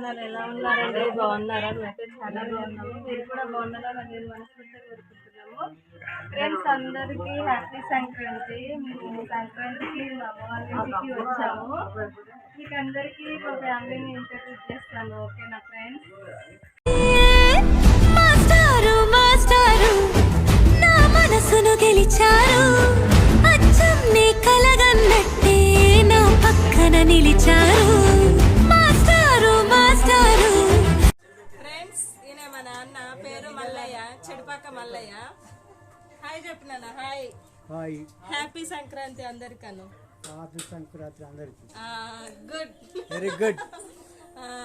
Channel ఎలా ఉన్నారండి? బాగున్నారా? మేమైతే చాలా బాగున్నాము. మీరు కూడా బాగున్నారా? నేను మనస్ఫూర్తిగా కోరుకుంటున్నాము. ఫ్రెండ్స్ అందరికీ హ్యాపీ సంక్రాంతి. మేము సంక్రాంతికి మా అమ్మ వాళ్ళ ఇంటికి వచ్చాము. మీకు అందరికీ మా ఫ్యామిలీని ఇంట్రడ్యూస్ చేస్తాను. ఓకేనా ఫ్రెండ్స్? మనసును గెలిచారు, అచ్చం నీ కలగన్నట్టే నా పక్కన నిలిచారు. మాస్టారు మాస్టారు. ఫ్రెండ్స్ ఈయన మా నాన్న, పేరు మల్లయ్య, చెడుపాక మల్లయ్య. హాయ్ చెప్పినానా? Hi hi. హ్యాపీ సంక్రాంతి అందరికను. హ్యాపీ సంక్రాంతి అందరికి. Good, very good.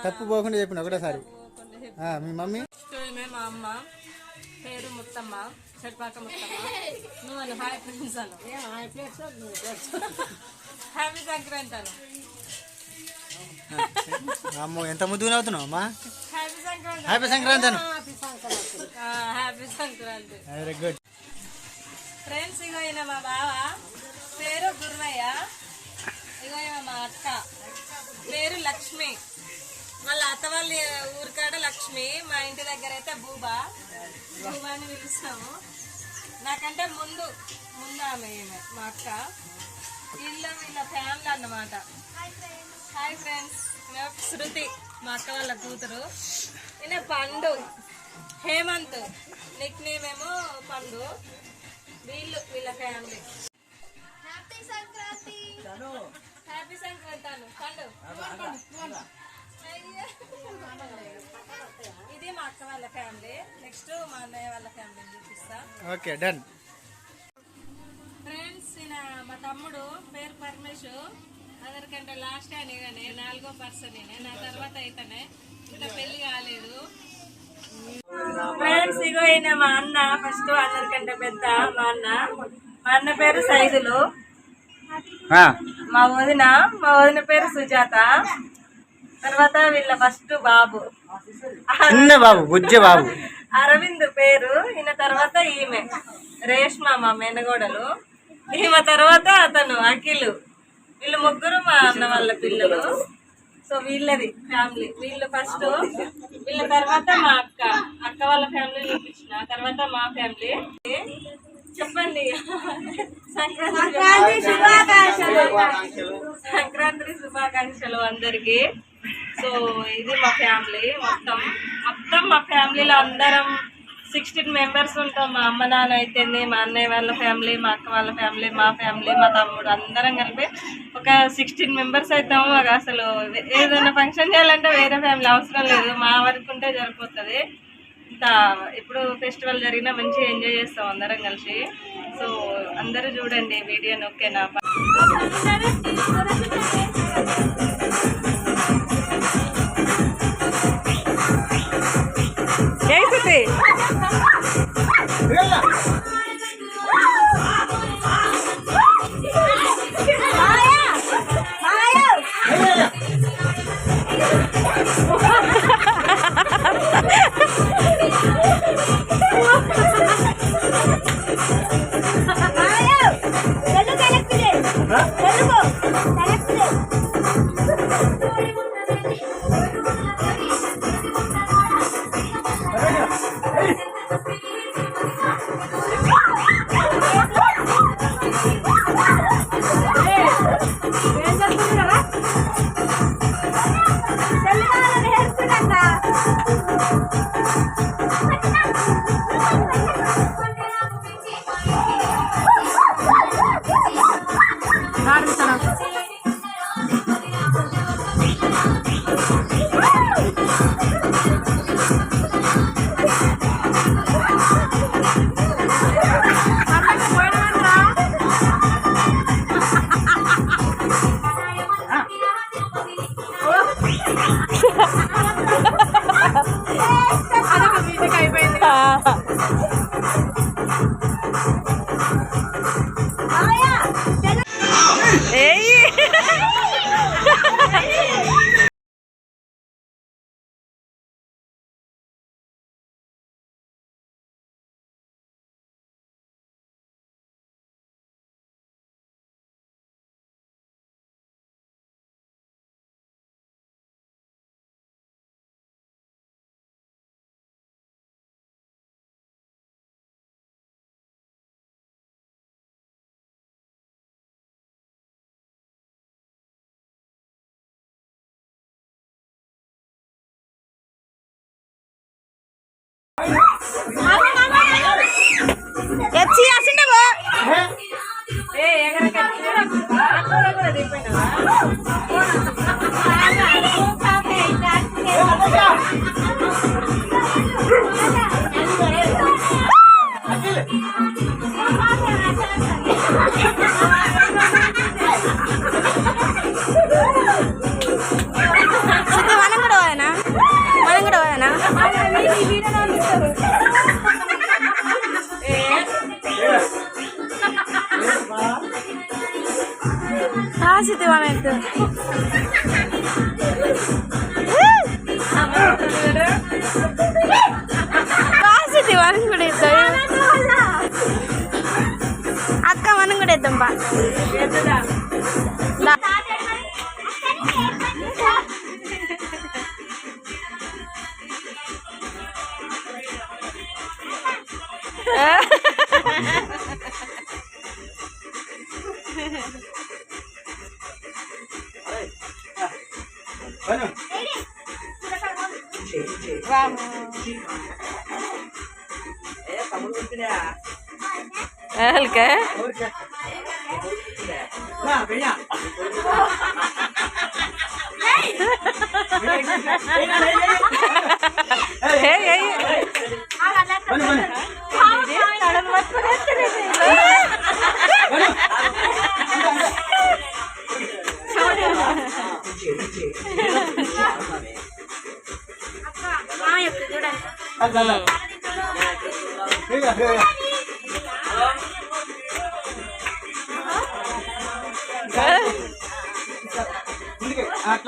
తప్పు పోకుండా చెప్పిన ఒకటేసారి. మీ మమ్మీ మా అమ్మ పేరు ముత్తమ్మ, చెడుపాక ముత్తమ్మ. నువ్వు అను హాయ్ ఫ్రెండ్స్ అను. హ్యాపీ సంక్రాంతి అను. అమ్మ ఎంత ముద్దుగా అవుతున్నావు అమ్మా. హ్యాపీ సంక్రాంతి. హ్యాపీ సంక్రాంతి అను. Happy Sankranti. Very good. Friends ఇగో ఈయన మా బావ, పేరు గురువయ్య. ఇగో ఈయన మా అక్క, పేరు లక్ష్మి. వాళ్ళ అత్త వాళ్ళ ఊరికాడ లక్ష్మి, మా ఇంటి దగ్గర అయితే బూబా అని పిలుస్తాము. నాకంటే ముందు ఆమె మా అక్క. వీళ్ళ ఫ్యామిలీ అన్నమాట. హాయ్ ఫ్రెండ్స్, శృతి మా అక్క వాళ్ళ కూతురు. ఈయన పండు, హేమంత్, నిక్ నేమ్ ఏమో పండు. వీళ్ళ family. Happy Sankranti. Happy Sankranti అను పండు. ఇది మా అక్క వాళ్ళ ఫ్యామిలీ. నెక్స్ట్ మా అన్నయ్య వాళ్ళ ఫ్యామిలీ చూపిస్తా. Okay done. ఫ్రెండ్స్ ఈయన మా తమ్ముడు, పేరు పరమేశ్. అందరికంటే లాస్ట్ అని కానీ 4వ పర్సన్. నా తర్వాత అయితేనే ఇంకా పెళ్లి కాలేదు. ఫ్రెండ్స్ ఇగో ఈయన మా అన్న, ఫస్ట్ అందరికంటే పెద్ద మా అన్న పేరు సైదులు. మా వదిన పేరు సుజాత. తర్వాత వీళ్ళ ఫస్ట్ బాబు బుజ్జ బాబు అరవింద్ పేరు. ఈయన తర్వాత ఈమె రేష్మ మా మేనగోడలు. ఈమె తర్వాత అతను అఖిల్. వీళ్ళు ముగ్గురు మా అన్న వాళ్ళ పిల్లలు. సో వీళ్ళది ఫ్యామిలీ. వీళ్ళు ఫస్ట్, వీళ్ళ తర్వాత మా అక్క వాళ్ళ ఫ్యామిలీ చూపించిన తర్వాత మా ఫ్యామిలీ. చెప్పండి. సంక్రాంతి శుభాకాంక్షలు అందరికి. సో ఇది మా ఫ్యామిలీ. మొత్తం మా ఫ్యామిలీలో అందరం 16 మెంబర్స్ ఉంటాం. మా అమ్మ నాన్న అయితేంది, మా అన్నయ్య వాళ్ళ ఫ్యామిలీ, మా అక్క వాళ్ళ ఫ్యామిలీ, మా ఫ్యామిలీ, మా తమ్ముడు, అందరం కలిపి ఒక 16 మెంబర్స్ అవుతాము. అసలు ఏదైనా ఫంక్షన్ చేయాలంటే వేరే ఫ్యామిలీ అవసరం లేదు, మా వరకు ఉంటే సరిపోతుంది. ఇంత ఇప్పుడు ఫెస్టివల్ జరిగినా మంచిగా ఎంజాయ్ చేస్తాం అందరం కలిసి. సో అందరూ చూడండి వీడియోని. ఓకేనా? మనం కూడా పోయానా సిద్ధి మన సిద్ధి మనం కూడా ఇద్దాం అక్క మనం కూడా ఇద్దాం బా అట్లా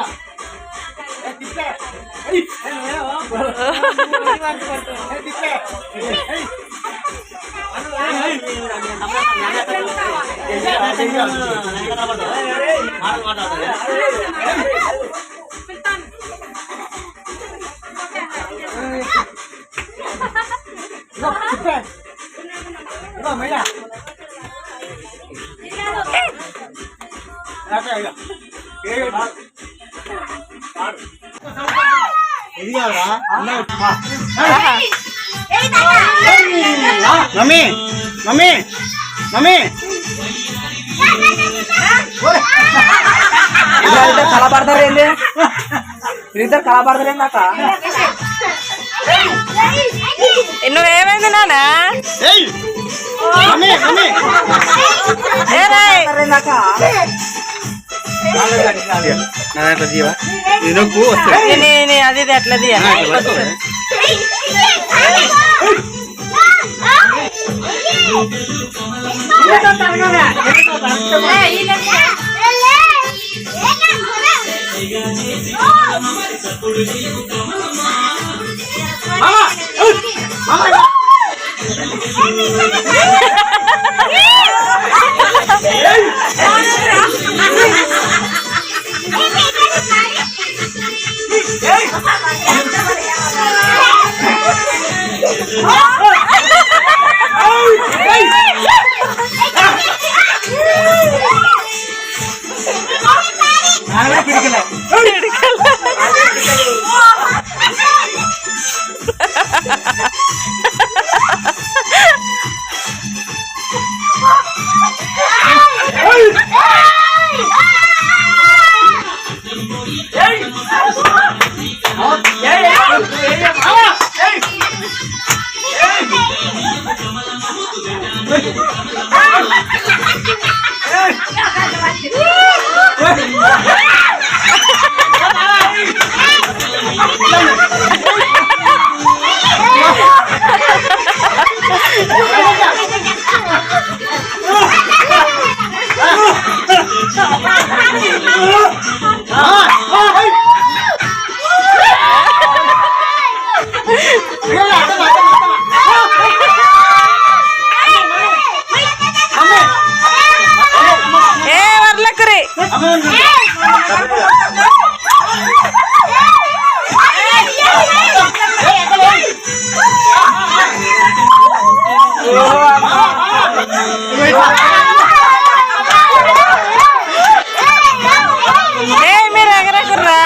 మమ్మీ మమ్మీ మమ్మీ కలబడతారు ఏంటి ఇద్దరు కలబడతారు ఏందాక నువ్వేమైంది నానా మమ్మీ మమ్మీ నా దాంట్లో జీవా ఇదొక్కు వస్తుంది అది అట్లా మీరు ఎగరకుర్రా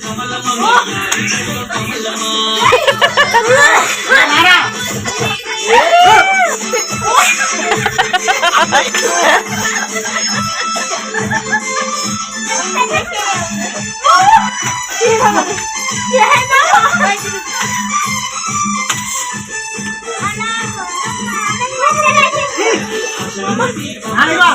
కమలమా అలా